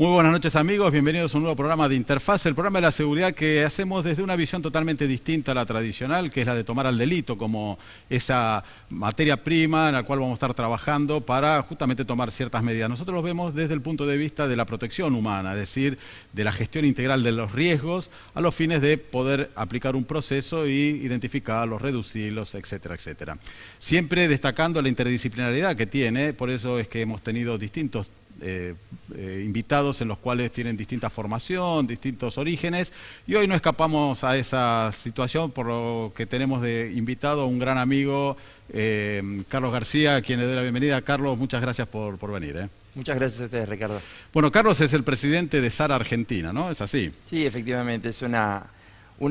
Muy buenas noches amigos, bienvenidos a un nuevo programa de Interfaz, el programa de la seguridad que hacemos desde una visión totalmente distinta a la tradicional, que es la de tomar al delito como esa materia prima en la cual vamos a estar trabajando para justamente tomar ciertas medidas. Nosotros lo vemos desde el punto de vista de la protección humana, es decir, de la gestión integral de los riesgos a los fines de poder aplicar un proceso y identificarlos, reducirlos, etcétera, etcétera. Siempre destacando la interdisciplinariedad que tiene, por eso es que hemos tenido distintos invitados en los cuales tienen distinta formación, distintos orígenes, y hoy no escapamos a esa situación por lo que tenemos de invitado a un gran amigo, Carlos García, a quien le doy la bienvenida. Carlos, muchas gracias por venir. Muchas gracias a ustedes, Ricardo. Bueno, Carlos es el presidente de SAR Argentina, ¿no? ¿Es así? Sí, efectivamente, es una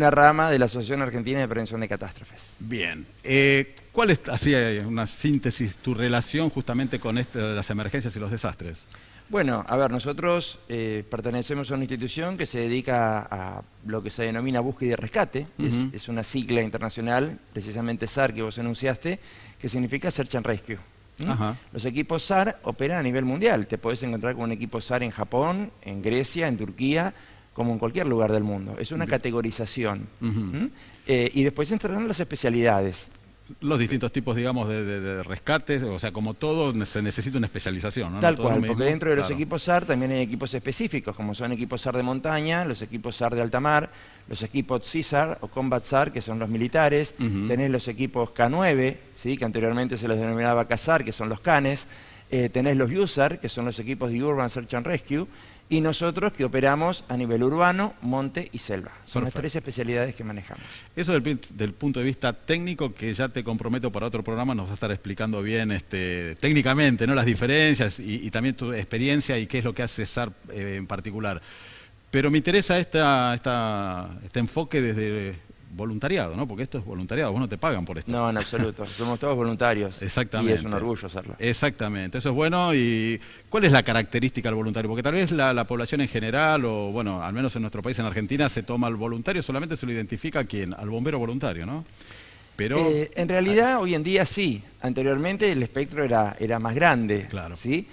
rama de la Asociación Argentina de Prevención de Catástrofes. Bien. ¿Cuál es, así una síntesis, tu relación justamente con las emergencias y los desastres? Bueno, a ver, nosotros pertenecemos a una institución que se dedica a lo que se denomina búsqueda y rescate. Es una sigla internacional, precisamente SAR que vos enunciaste, que significa Search and Rescue. Los equipos SAR operan a nivel mundial. Te podés encontrar con un equipo SAR en Japón, en Grecia, en Turquía, como en cualquier lugar del mundo. Es una categorización. Y después entrarán las especialidades. Los distintos tipos, digamos, de rescates, o sea, como todo, se necesita una especialización, ¿no? Tal no cual, porque dentro de los equipos SAR también hay equipos específicos, como son equipos SAR de montaña, los equipos SAR de alta mar, los equipos CSAR o Combat SAR, que son los militares, tenés los equipos K9, ¿sí? Que anteriormente se los denominaba CASAR, que son los canes, tenés los USAR, que son los equipos de Urban Search and Rescue, y nosotros que operamos a nivel urbano, monte y selva. Son las tres especialidades que manejamos. Eso del punto de vista técnico, que ya te comprometo para otro programa, nos vas a estar explicando bien técnicamente, ¿no? Las diferencias y también tu experiencia y qué es lo que hace SAR en particular. Pero me interesa este enfoque desde voluntariado, ¿no? Porque esto es voluntariado, vos no te pagan por esto. No, en absoluto. Somos todos voluntarios. Exactamente. Y es un orgullo hacerlo. Exactamente, eso es bueno. ¿Y cuál es la característica del voluntario? Porque tal vez la población en general, o bueno, al menos en nuestro país, en Argentina, se toma al voluntario, solamente se lo identifica ¿a quién? Al bombero voluntario, ¿no? Pero en realidad, hoy en día sí. Anteriormente el espectro era más grande. Claro. ¿Sí?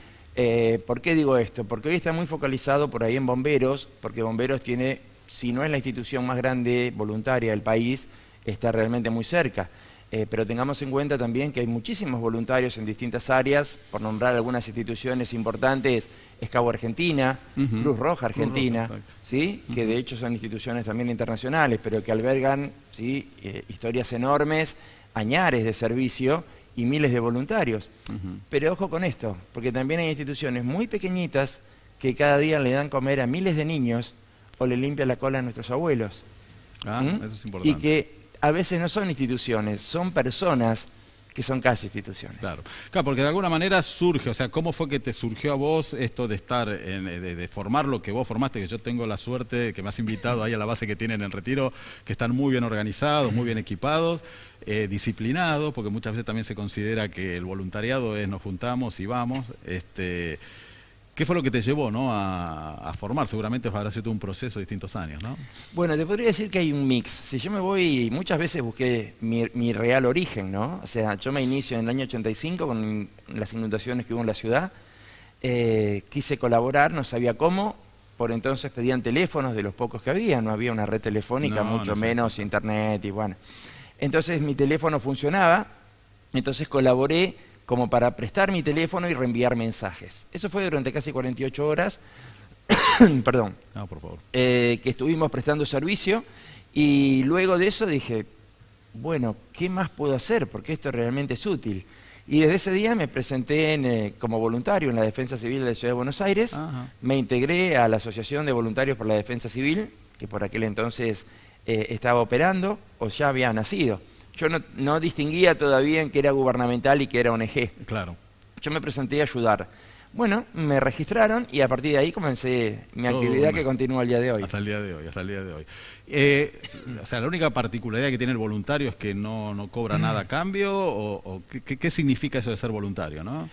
¿Por qué digo esto? Porque hoy está muy focalizado por ahí en bomberos, porque bomberos tiene, si no es la institución más grande voluntaria del país, está realmente muy cerca. Pero tengamos en cuenta también que hay muchísimos voluntarios en distintas áreas, por nombrar algunas instituciones importantes, Escabo Argentina, Cruz Roja Argentina, ¿sí? Que de hecho son instituciones también internacionales, pero que albergan, ¿sí? Historias enormes, añares de servicio y miles de voluntarios. Pero ojo con esto, porque también hay instituciones muy pequeñitas que cada día le dan comer a miles de niños o le limpian la cola a nuestros abuelos. eso es importante. Y que a veces no son instituciones, son personas que son casi instituciones. Claro, porque de alguna manera surge, o sea, ¿cómo fue que te surgió a vos esto de estar, de formar lo que vos formaste? Que yo tengo la suerte que me has invitado ahí a la base que tienen en Retiro, que están muy bien organizados, muy bien equipados, disciplinados, porque muchas veces también se considera que el voluntariado es nos juntamos y vamos. ¿Qué fue lo que te llevó, ¿no? a formar? Seguramente habrá sido un proceso de distintos años, ¿no? Bueno, te podría decir que hay un mix. Si yo me voy, muchas veces busqué mi real origen, ¿no? O sea, yo me inicio en el año 85 con las inundaciones que hubo en la ciudad. Quise colaborar, no sabía cómo. Por entonces pedían teléfonos de los pocos que había. No había una red telefónica, mucho menos internet y bueno. Entonces mi teléfono funcionaba, entonces colaboré como para prestar mi teléfono y reenviar mensajes. Eso fue durante casi 48 horas, perdón, por favor. Que estuvimos prestando servicio, y luego de eso dije, bueno, ¿qué más puedo hacer? Porque esto realmente es útil. Y desde ese día me presenté como voluntario en la Defensa Civil de la Ciudad de Buenos Aires, me integré a la Asociación de Voluntarios por la Defensa Civil, que por aquel entonces estaba operando o ya había nacido. Yo no distinguía todavía en qué era gubernamental y qué era ONG. Claro. Yo me presenté a ayudar. Bueno, me registraron y a partir de ahí comencé mi actividad que continúa el día de hoy. Hasta el día de hoy, hasta el día de hoy. O sea, la única particularidad que tiene el voluntario es que no cobra nada a cambio, o ¿qué significa eso de ser voluntario, no?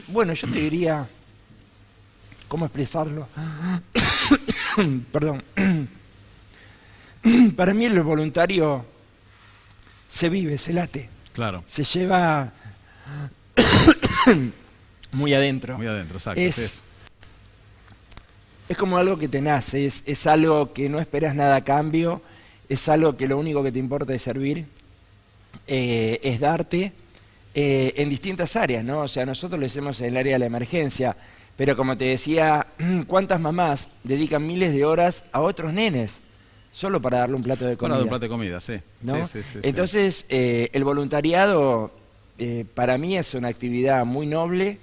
Bueno, yo te diría, ¿cómo expresarlo? Perdón. Para mí el voluntario se vive, se late. Claro. Se lleva muy adentro. Muy adentro, exacto. Es como algo que te nace, es algo que no esperas nada a cambio, es algo que lo único que te importa es servir, es darte en distintas áreas, ¿no? O sea, nosotros lo hacemos en el área de la emergencia, pero como te decía, ¿cuántas mamás dedican miles de horas a otros nenes solo para darle un plato de comida? Para dar un plato de comida, sí. ¿No? Sí. Entonces, el voluntariado para mí es una actividad muy noble,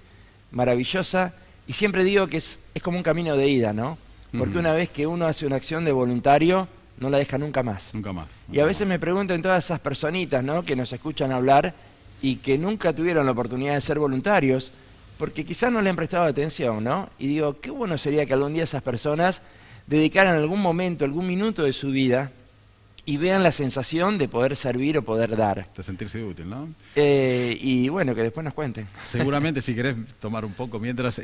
maravillosa, y siempre digo que es como un camino de ida, ¿no? Porque una vez que uno hace una acción de voluntario, no la deja nunca más. Nunca más. Y a veces me preguntan todas esas personitas, ¿no?, que nos escuchan hablar y que nunca tuvieron la oportunidad de ser voluntarios, porque quizás no le han prestado atención, ¿no? Y digo, qué bueno sería que algún día esas personas dedicaran algún momento, algún minuto de su vida y vean la sensación de poder servir o poder dar. De sentirse útil, ¿no? Y bueno, que después nos cuenten. Seguramente, si querés tomar un poco mientras,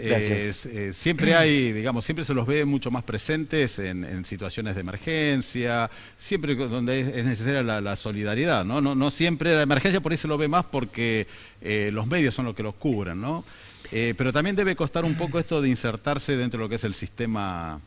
siempre hay, digamos, siempre se los ve mucho más presentes en situaciones de emergencia, siempre donde es necesaria la solidaridad, ¿no? No siempre la emergencia por ahí se lo ve más porque los medios son los que los cubren, ¿no? Pero también debe costar un poco esto de insertarse dentro de lo que es el sistema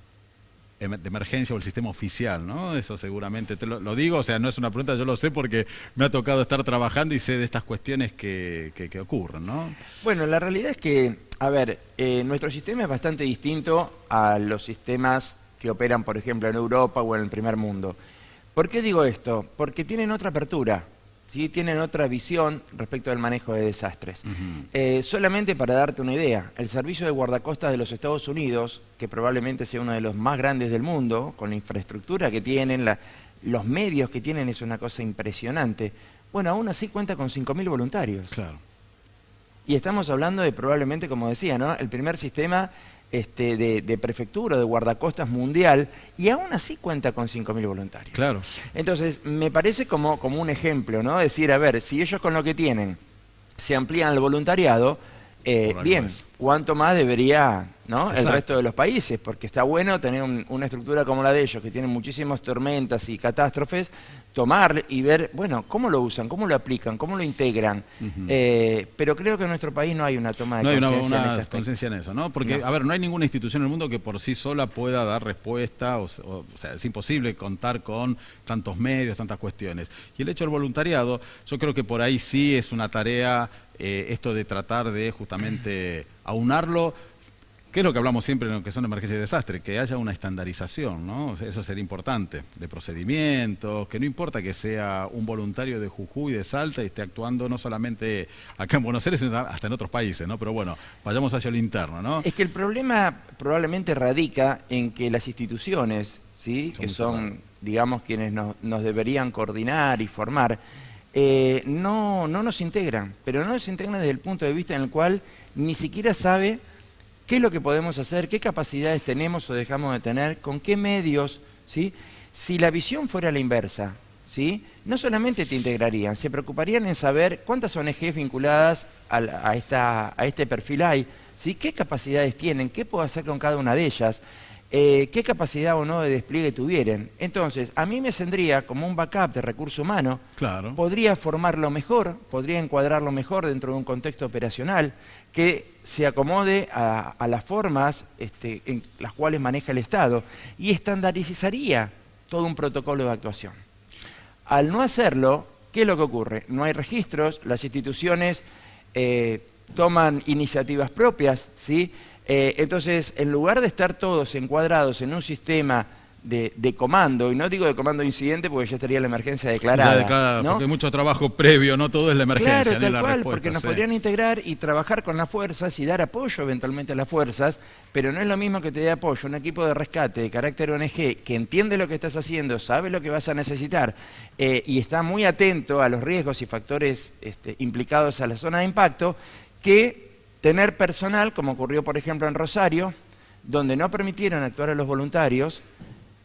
de emergencia o el sistema oficial, ¿no? Eso seguramente, te lo digo, o sea, no es una pregunta, yo lo sé porque me ha tocado estar trabajando y sé de estas cuestiones que ocurren, ¿no? Bueno, la realidad es que, a ver, nuestro sistema es bastante distinto a los sistemas que operan, por ejemplo, en Europa o en el primer mundo. ¿Por qué digo esto? Porque tienen otra apertura, ¿sí? Tienen otra visión respecto al manejo de desastres. Solamente para darte una idea, el servicio de guardacostas de los Estados Unidos, que probablemente sea uno de los más grandes del mundo, con la infraestructura que tienen, los medios que tienen, es una cosa impresionante. Bueno, aún así cuenta con 5.000 voluntarios. Claro. Y estamos hablando de probablemente, como decía, ¿no?, el primer sistema de prefectura, de guardacostas mundial, y aún así cuenta con 5.000 voluntarios. Claro. Entonces, me parece como un ejemplo, ¿no? Decir, a ver, si ellos con lo que tienen se amplían el voluntariado, bien, ¿cuánto más debería, ¿no?, el resto de los países? Porque está bueno tener una estructura como la de ellos, que tienen muchísimas tormentas y catástrofes, tomar y ver, bueno, cómo lo usan, cómo lo aplican, cómo lo integran. Pero creo que en nuestro país no hay una toma de conciencia en ese aspecto. No hay una conciencia en eso, ¿no? Porque, a ver, no hay ninguna institución en el mundo que por sí sola pueda dar respuesta, o sea, es imposible contar con tantos medios, tantas cuestiones. Y el hecho del voluntariado, yo creo que por ahí sí es una tarea, esto de tratar de justamente aunarlo. ¿Qué es lo que hablamos siempre en lo que son emergencias y desastres? Que haya una estandarización, ¿no? O sea, eso sería importante, de procedimientos, que no importa que sea un voluntario de Jujuy, de Salta, y esté actuando no solamente acá en Buenos Aires, sino hasta en otros países, ¿no? Pero bueno, vayamos hacia lo interno, ¿no? Es que el problema probablemente radica en que las instituciones, ¿sí?, que son, digamos, quienes nos deberían coordinar y formar, no nos integran, pero no nos integran desde el punto de vista en el cual ni siquiera sabe qué es lo que podemos hacer, qué capacidades tenemos o dejamos de tener, con qué medios, ¿sí? Si la visión fuera la inversa, ¿sí?, no solamente te integrarían, se preocuparían en saber cuántas ONGs vinculadas a este perfil hay, ¿sí?, qué capacidades tienen, qué puedo hacer con cada una de ellas, qué capacidad o no de despliegue tuvieran. Entonces, a mí me vendría como un backup de recurso humano, claro, podría formarlo mejor, podría encuadrarlo mejor dentro de un contexto operacional, que se acomode a las formas en las cuales maneja el Estado y estandarizaría todo un protocolo de actuación. Al no hacerlo, ¿qué es lo que ocurre? No hay registros, las instituciones toman iniciativas propias, ¿sí? Entonces, en lugar de estar todos encuadrados en un sistema de comando, y no digo de comando incidente porque ya estaría la emergencia declarada, ¿no? Porque hay mucho trabajo previo, no todo es la emergencia, claro, ni la cual, respuesta. Porque nos podrían integrar y trabajar con las fuerzas y dar apoyo eventualmente a las fuerzas, pero no es lo mismo que te dé apoyo un equipo de rescate de carácter ONG que entiende lo que estás haciendo, sabe lo que vas a necesitar y está muy atento a los riesgos y factores implicados a la zona de impacto, que tener personal, como ocurrió por ejemplo en Rosario, donde no permitieron actuar a los voluntarios,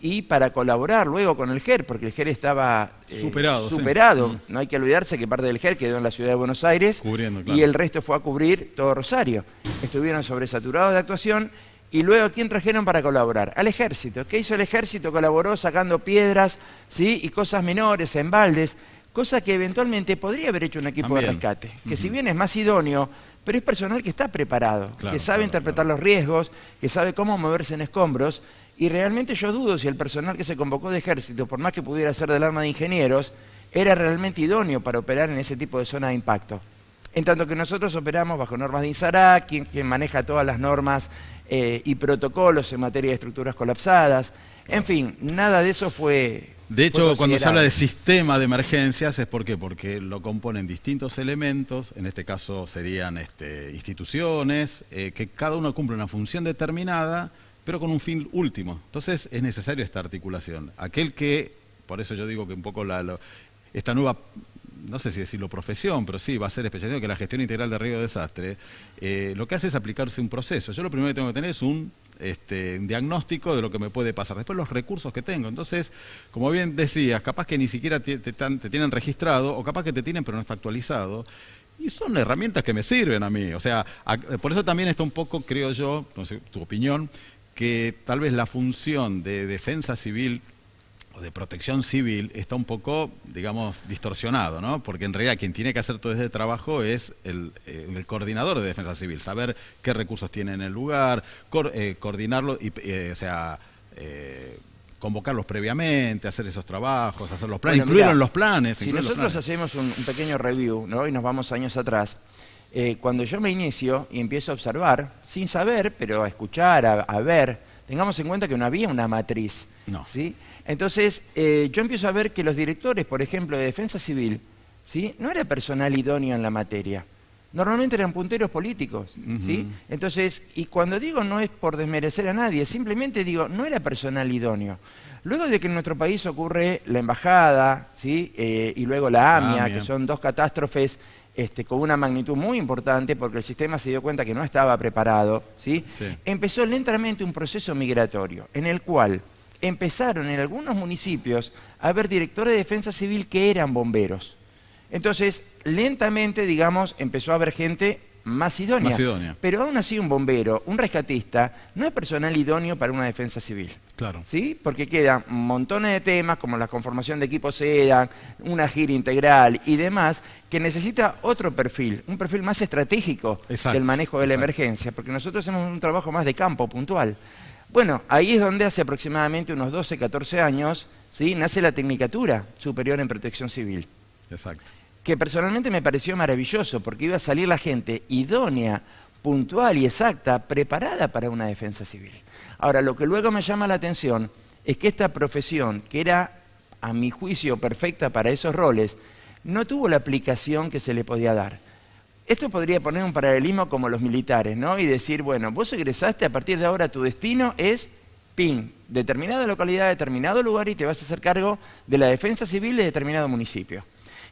y para colaborar luego con el GER, porque el GER estaba superado. Sí. No hay que olvidarse que parte del GER quedó en la ciudad de Buenos Aires, cubriendo, claro, y el resto fue a cubrir todo Rosario. Estuvieron sobresaturados de actuación, y luego ¿a quién trajeron para colaborar? Al ejército. ¿Qué hizo el ejército? Colaboró sacando piedras, ¿sí?, y cosas menores en baldes, cosa que eventualmente podría haber hecho un equipo de rescate, que si bien es más idóneo, pero es personal que está preparado, Claro, que sabe interpretar los riesgos, que sabe cómo moverse en escombros, y realmente yo dudo si el personal que se convocó de ejército, por más que pudiera ser del arma de ingenieros, era realmente idóneo para operar en ese tipo de zona de impacto. En tanto que nosotros operamos bajo normas de INSARAC, quien maneja todas las normas y protocolos en materia de estructuras colapsadas. En fin, nada de eso fue... De hecho, cuando se habla de considerado. sistema de emergencias, ¿es por qué? Porque lo componen distintos elementos, en este caso serían instituciones, que cada uno cumple una función determinada, pero con un fin último. Entonces es necesario esta articulación. Aquel que, por eso yo digo que un poco esta nueva, no sé si decirlo profesión, pero sí, va a ser especializado, que la gestión integral de riesgo de desastre, lo que hace es aplicarse un proceso. Yo lo primero que tengo que tener es un diagnóstico de lo que me puede pasar. Después los recursos que tengo. Entonces, como bien decías, capaz que ni siquiera te tienen registrado, o capaz que te tienen pero no está actualizado. Y son herramientas que me sirven a mí. O sea, por eso también está un poco, creo yo, no sé tu opinión, que tal vez la función de defensa civil o de protección civil está un poco, digamos, distorsionado, ¿no? Porque en realidad quien tiene que hacer todo este trabajo es el coordinador de defensa civil, saber qué recursos tiene en el lugar, coordinarlo y, convocarlos previamente, hacer esos trabajos, hacer los planes, Bueno, incluirlo mirá, en los planes. si nosotros hacemos un pequeño review, ¿no? Y nos vamos años atrás, cuando yo me inicio y empiezo a observar, sin saber, pero a escuchar, a ver, tengamos en cuenta que no había una matriz. No. ¿Sí? Entonces, yo empiezo a ver que los directores, por ejemplo, de defensa civil, ¿sí? No era personal idóneo en la materia. Normalmente eran punteros políticos. ¿Sí? Entonces, y cuando digo no es por desmerecer a nadie, simplemente digo, no era personal idóneo. Luego de que en nuestro país ocurre la embajada, ¿sí? Y luego la AMIA, que son dos catástrofes con una magnitud muy importante, porque el sistema se dio cuenta que no estaba preparado, ¿sí? Empezó lentamente un proceso migratorio, en el cual empezaron en algunos municipios a haber directores de defensa civil que eran bomberos. Entonces, lentamente, digamos, empezó a haber gente más idónea. Más idónea. Pero aún así un bombero, un rescatista, no es personal idóneo para una defensa civil. Claro. ¿Sí? Porque quedan montones de temas, como la conformación de equipos SEDAN, una gira integral y demás, que necesita otro perfil, un perfil más estratégico del manejo de la emergencia, porque nosotros hacemos un trabajo más de campo, puntual. Bueno, ahí es donde hace aproximadamente unos 12, 14 años, ¿sí? Nace la Tecnicatura Superior en Protección Civil. Exacto. Que personalmente me pareció maravilloso, porque iba a salir la gente idónea, puntual y exacta, preparada para una defensa civil. Ahora, lo que luego me llama la atención es que esta profesión, que era, a mi juicio, perfecta para esos roles, no tuvo la aplicación que se le podía dar. Esto podría poner un paralelismo como los militares, ¿no? Y decir, bueno, vos egresaste, a partir de ahora tu destino es PIN, determinada localidad, determinado lugar, y te vas a hacer cargo de la defensa civil de determinado municipio.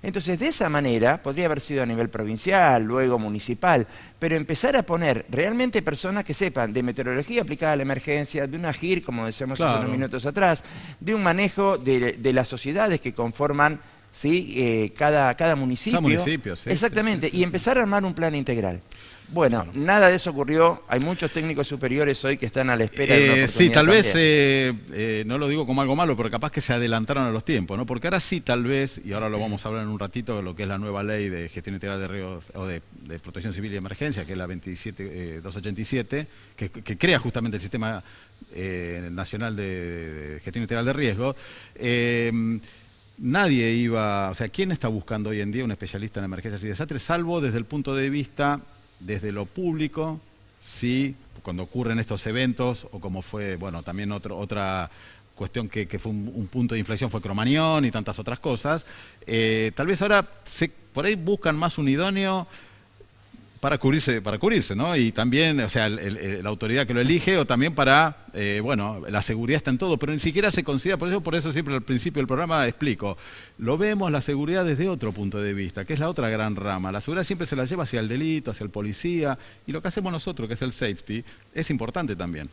Entonces, de esa manera, podría haber sido a nivel provincial, luego municipal, pero empezar a poner realmente personas que sepan de meteorología aplicada a la emergencia, de una GIR, como decíamos hace unos minutos atrás, de un manejo de las sociedades que conforman, ¿sí? cada municipio. Cada municipio, sí. Exactamente, Sí, y empezar a armar un plan integral. Bueno, nada de eso ocurrió. Hay muchos técnicos superiores hoy que están a la espera de una oportunidad. Sí, tal vez, no lo digo como algo malo, pero capaz que se adelantaron a los tiempos, ¿no? Porque ahora sí, tal vez, y ahora lo vamos a hablar en un ratito, de lo que es la nueva ley de gestión integral de riesgos, o de protección civil y emergencia, que es la 27287, que crea justamente el Sistema Nacional de Gestión Integral de Riesgos. Nadie iba, o sea, ¿quién está buscando hoy en día un especialista en emergencias y desastres? Salvo desde el punto de vista, desde lo público, sí, cuando ocurren estos eventos, o como fue, bueno, también otra cuestión que fue un punto de inflexión fue Cromañón y tantas otras cosas. Tal vez ahora por ahí buscan más un idóneo para cubrirse, ¿no? Y también, o sea, la autoridad que lo elige, o también para, bueno, la seguridad está en todo, pero ni siquiera se considera, por eso siempre al principio del programa explico, lo vemos la seguridad desde otro punto de vista, que es la otra gran rama. La seguridad siempre se la lleva hacia el delito, hacia el policía, y lo que hacemos nosotros, que es el safety, es importante también.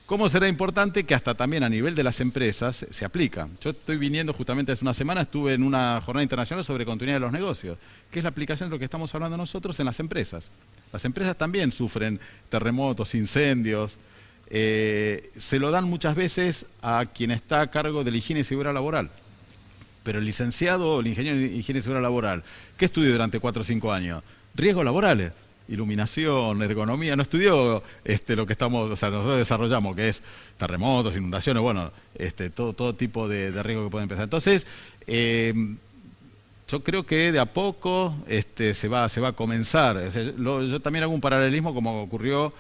¿Cómo será importante que hasta también a nivel de las empresas se aplica? Yo estoy viniendo justamente hace una semana, estuve en una jornada internacional sobre continuidad de los negocios, que es la aplicación de lo que estamos hablando nosotros en las empresas. Las empresas también sufren terremotos, incendios, se lo dan muchas veces a quien está a cargo de la higiene y seguridad laboral. Pero el licenciado o el ingeniero de higiene y seguridad laboral, ¿qué estudió durante 4 o 5 años? Riesgos laborales. iluminación, ergonomía, no estudió lo que estamos, o sea, nosotros desarrollamos, que es terremotos, inundaciones, bueno, todo tipo de riesgo que pueden empezar. Entonces, yo creo que de a poco se va a comenzar. O sea, yo también hago un paralelismo como ocurrió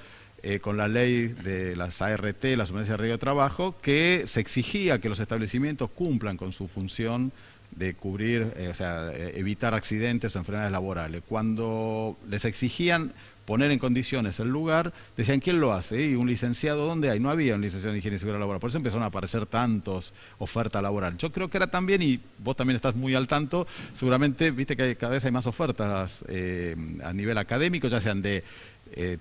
con la ley de las ART, la Superintendencia de Riesgo de Trabajo, que se exigía que los establecimientos cumplan con su función de cubrir, evitar accidentes o enfermedades laborales. Cuando les exigían poner en condiciones el lugar, decían, ¿quién lo hace? ¿Y un licenciado dónde hay? No había un licenciado en higiene y seguridad laboral. Por eso empezaron a aparecer tantos ofertas laborales. Yo creo que era también, y vos también estás muy al tanto, seguramente viste que cada vez hay más ofertas a nivel académico, ya sean de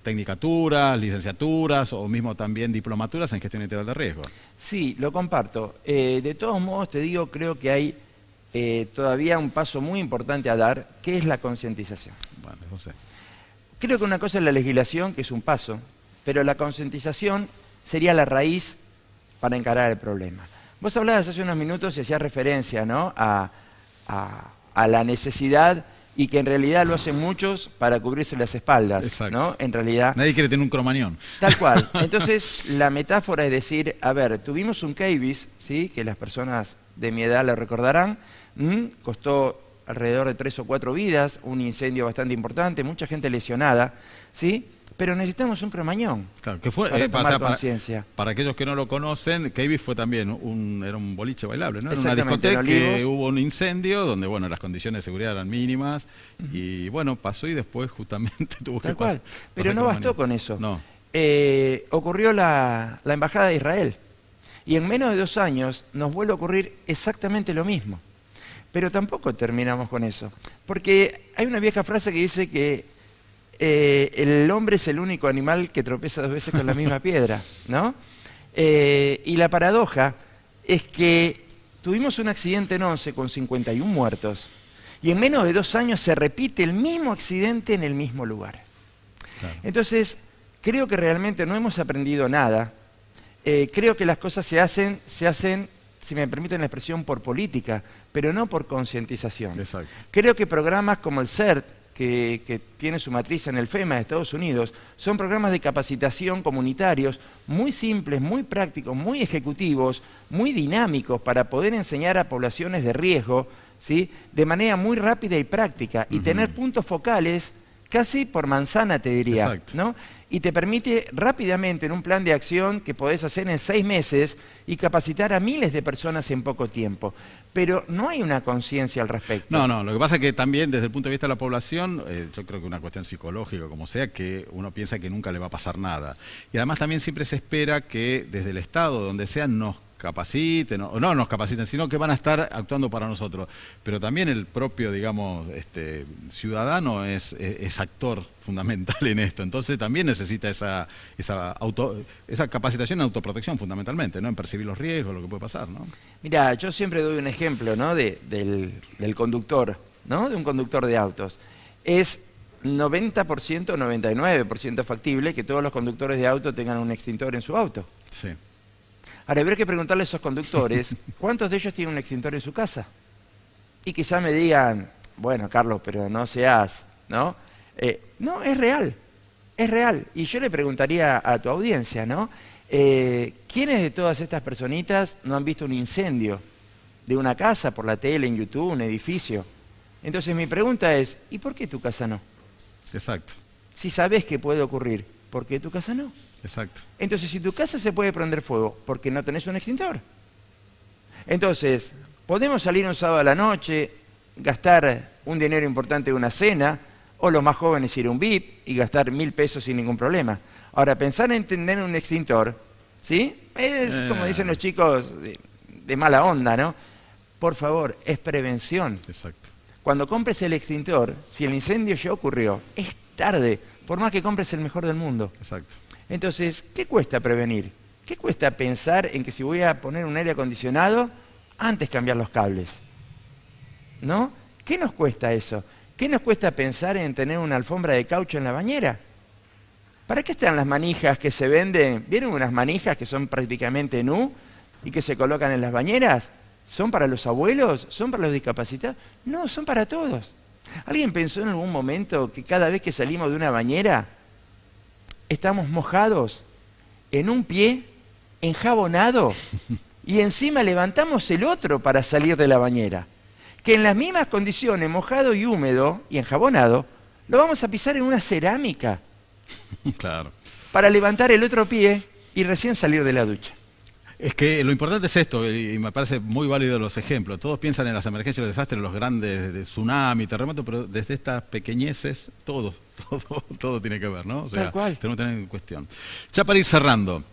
tecnicaturas, licenciaturas o mismo también diplomaturas en gestión integral de riesgo. Sí, lo comparto. De todos modos, te digo, creo que hay todavía un paso muy importante a dar, que es la concientización. Bueno, no sé. Creo que una cosa es la legislación, que es un paso, pero la concientización sería la raíz para encarar el problema. Vos hablabas hace unos minutos y hacías referencia, ¿no?, a la necesidad, y que en realidad lo hacen muchos para cubrirse las espaldas. Exacto. ¿No? En realidad. Nadie quiere tener un cromañón. Tal cual. Entonces, la metáfora es decir, a ver, tuvimos un Cavis, ¿sí?, que las personas de mi edad lo recordarán, costó alrededor de 3 o 4 vidas, un incendio bastante importante, mucha gente lesionada, ¿sí? Pero necesitamos un cromañón, claro, que fue, para tomar conciencia. Para aquellos que no lo conocen, Cavis fue también era un boliche bailable, ¿no? Era una Exactamente, discoteca que hubo un incendio donde, bueno, las condiciones de seguridad eran mínimas y, bueno, pasó y después justamente tuvo Tal que cual. pasar. Pero no bastó con eso. No. Ocurrió la Embajada de Israel y en menos de 2 años nos vuelve a ocurrir exactamente lo mismo. Pero tampoco terminamos con eso, porque hay una vieja frase que dice que el hombre es el único animal que tropieza 2 veces con la misma piedra, ¿no? Y la paradoja es que tuvimos un accidente en Once con 51 muertos y en menos de 2 años se repite el mismo accidente en el mismo lugar. Claro. Entonces, creo que realmente no hemos aprendido nada. Creo que las cosas se hacen, si me permiten la expresión, por política, pero no por concientización. Exacto. Creo que programas como el CERT, que tiene su matriz en el FEMA de Estados Unidos, son programas de capacitación comunitarios muy simples, muy prácticos, muy ejecutivos, muy dinámicos para poder enseñar a poblaciones de riesgo, ¿sí?, de manera muy rápida y práctica y tener puntos focales casi por manzana, te diría. Exacto. ¿No? Y te permite rápidamente en un plan de acción que podés hacer en 6 meses y capacitar a miles de personas en poco tiempo. Pero no hay una conciencia al respecto. No, lo que pasa es que también desde el punto de vista de la población, yo creo que una cuestión psicológica, como sea, que uno piensa que nunca le va a pasar nada. Y además también siempre se espera que desde el Estado, donde sea, nos capaciten, o no nos capaciten, sino que van a estar actuando para nosotros. Pero también el propio, digamos, ciudadano es actor fundamental en esto. Entonces también necesita esa capacitación en autoprotección fundamentalmente, ¿no? En percibir los riesgos, lo que puede pasar, ¿no? Mira, yo siempre doy un ejemplo, ¿no?, del conductor, ¿no?, de un conductor de autos. Es 90%, 99% factible que todos los conductores de auto tengan un extintor en su auto. Sí. Ahora, habría que preguntarle a esos conductores, ¿cuántos de ellos tienen un extintor en su casa? Y quizá me digan, bueno, Carlos, pero no seas, ¿no? No, es real, es real. Y yo le preguntaría a tu audiencia, ¿no? ¿Quiénes de todas estas personitas no han visto un incendio de una casa por la tele, en YouTube, un edificio? Entonces mi pregunta es, ¿y por qué tu casa no? Exacto. Si sabés que puede ocurrir, ¿por qué tu casa no? Exacto. Entonces, si tu casa se puede prender fuego, ¿por qué no tenés un extintor? Entonces, podemos salir un sábado a la noche, gastar un dinero importante de una cena, o los más jóvenes ir a un VIP y gastar 1000 pesos sin ningún problema. Ahora, pensar en tener un extintor, ¿sí?, es, como dicen los chicos, de mala onda, ¿no? Por favor, es prevención. Exacto. Cuando compres el extintor, si el incendio ya ocurrió, es tarde, por más que compres el mejor del mundo. Exacto. Entonces, ¿qué cuesta prevenir? ¿Qué cuesta pensar en que si voy a poner un aire acondicionado, antes cambiar los cables? ¿No? ¿Qué nos cuesta eso? ¿Qué nos cuesta pensar en tener una alfombra de caucho en la bañera? ¿Para qué están las manijas que se venden? ¿Vieron unas manijas que son prácticamente nu y que se colocan en las bañeras? ¿Son para los abuelos? ¿Son para los discapacitados? No, son para todos. ¿Alguien pensó en algún momento que cada vez que salimos de una bañera estamos mojados en un pie, enjabonado, y encima levantamos el otro para salir de la bañera? Que en las mismas condiciones, mojado y húmedo y enjabonado, lo vamos a pisar en una cerámica. Claro. Para levantar el otro pie y recién salir de la ducha. Es que lo importante es esto, y me parece muy válido los ejemplos. Todos piensan en las emergencias y los desastres, los grandes de tsunami, terremotos, pero desde estas pequeñeces, todo tiene que ver, ¿no? O sea, Tal cual. tenemos que tener en cuestión. Ya para ir cerrando,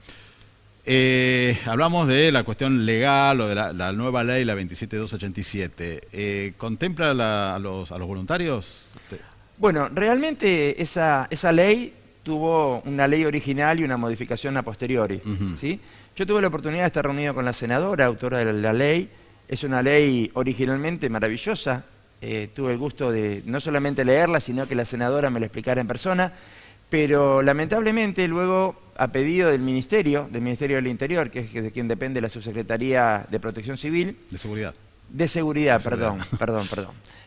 hablamos de la cuestión legal o de la nueva ley, la 27287. ¿Contempla a los voluntarios? Bueno, realmente esa ley tuvo una ley original y una modificación a posteriori, ¿sí? Yo tuve la oportunidad de estar reunido con la senadora, autora de la ley. Es una ley originalmente maravillosa. Tuve el gusto de no solamente leerla, sino que la senadora me la explicara en persona. Pero lamentablemente luego, a pedido del Ministerio del Interior, que es de quien depende la Subsecretaría de Protección Civil. De seguridad. De seguridad, perdón.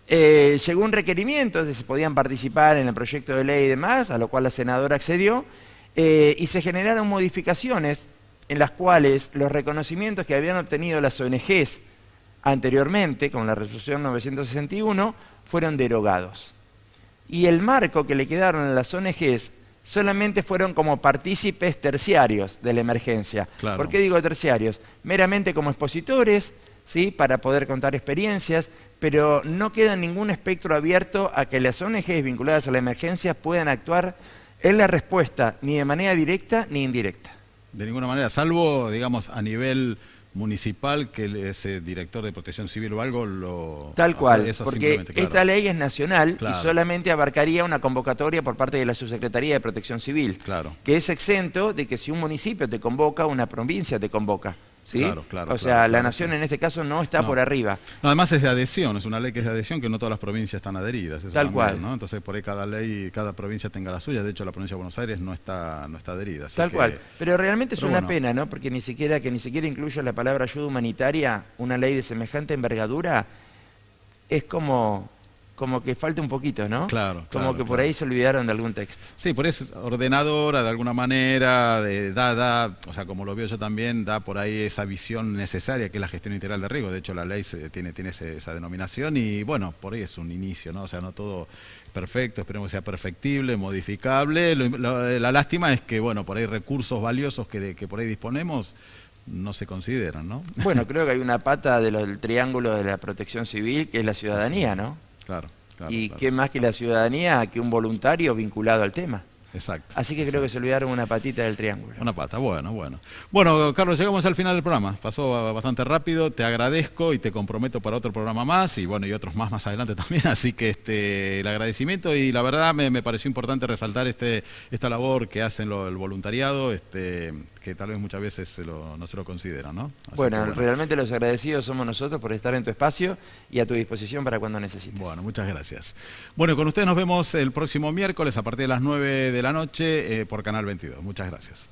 Llegó un requerimiento de si podían participar en el proyecto de ley y demás, a lo cual la senadora accedió, y se generaron modificaciones en las cuales los reconocimientos que habían obtenido las ONGs anteriormente, con la resolución 961, fueron derogados. Y el marco que le quedaron a las ONGs solamente fueron como partícipes terciarios de la emergencia. Claro. ¿Por qué digo terciarios? Meramente como expositores, ¿sí? Para poder contar experiencias, pero no queda ningún espectro abierto a que las ONGs vinculadas a la emergencia puedan actuar en la respuesta, ni de manera directa ni indirecta. De ninguna manera, salvo, digamos, a nivel municipal, que ese director de Protección Civil o algo lo... Tal cual, eso porque simplemente, claro. esta ley es nacional Claro. y solamente abarcaría una convocatoria por parte de la Subsecretaría de Protección Civil, Claro. que es exento de que si un municipio te convoca, una provincia te convoca. ¿Sí? Claro, O sea, la nación en este caso no está por arriba. No, además es de adhesión, es una ley que es de adhesión, que no todas las provincias están adheridas. Eso Tal también, cual. ¿no? Entonces por ahí cada ley, cada provincia tenga la suya. De hecho, la provincia de Buenos Aires no está adherida. Así Tal que, cual. Pero realmente es pero una bueno. pena, ¿no? Porque ni siquiera incluya la palabra ayuda humanitaria, una ley de semejante envergadura, es como que falta un poquito, ¿no? Claro, Como claro, que por claro. ahí se olvidaron de algún texto. Sí, por eso ordenadora de alguna manera, o sea, como lo veo yo también, da por ahí esa visión necesaria que es la gestión integral de riesgo. De hecho, la ley tiene esa denominación y bueno, por ahí es un inicio, ¿no? O sea, no todo perfecto, esperemos que sea perfectible, modificable. La lástima es que, bueno, por ahí recursos valiosos que por ahí disponemos no se consideran, ¿no? Bueno, creo que hay una pata del triángulo de la protección civil que es la ciudadanía, ¿no? Claro, claro. Y claro. qué más que la ciudadanía que un voluntario vinculado al tema. Exacto. Así que creo que se olvidaron una patita del triángulo. Una pata, bueno. Bueno, Carlos, llegamos al final del programa. Pasó bastante rápido, te agradezco y te comprometo para otro programa más y bueno, y otros más adelante también. Así que el agradecimiento y la verdad me pareció importante resaltar esta labor que hacen el voluntariado, que tal vez muchas veces no se lo consideran, ¿no? Así Bueno, que, realmente los agradecidos somos nosotros por estar en tu espacio y a tu disposición para cuando necesites. Bueno, muchas gracias. Bueno, con ustedes nos vemos el próximo miércoles a partir de las 9 de la noche por Canal 22. Muchas gracias.